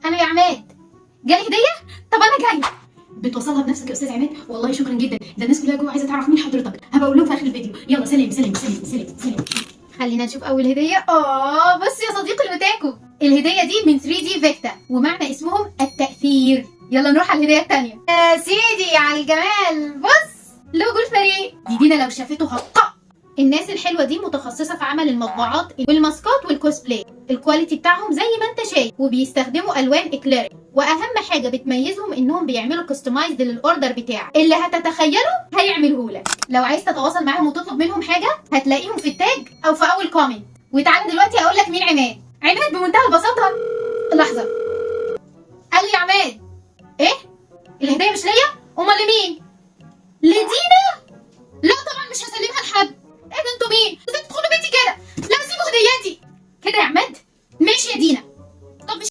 انا يا عماد، جالي هديه؟ طب انا جاي. بتوصلها بنفسك يا استاذ عماد؟ والله شكرا جدا، ده الناس كلها جوه عايزه تعرف مين حضرتك. هبقى اقول لهم في اخر الفيديو. يلا سلام سلام سلام سلام سلام. خلينا نشوف اول هديه. بص يا صديقي الوتاكو، الهديه دي من 3 دي فيكتا ومعنى اسمهم التأثير. يلا نروح على الهديه الثانيه. يا سيدي على الجمال، بص لوجو الفريق. دي دينا لو شافته هتطق. الناس الحلوه دي متخصصه في عمل المطبوعات والماسكات والكوسبلاي. الكواليتي بتاعهم زي ما انت شايف، وبيستخدموا الوان اكليريك، واهم حاجه بتميزهم انهم بيعملوا كستمايزد للاوردر بتاعك. اللي هتتخيله هيعملهولك. لو عايز تتواصل معاهم وتطلب منهم حاجه هتلاقيهم في التاج او في اول كومنت. وتعالى دلوقتي اقول لك مين عماد. عماد بمنتهى البساطه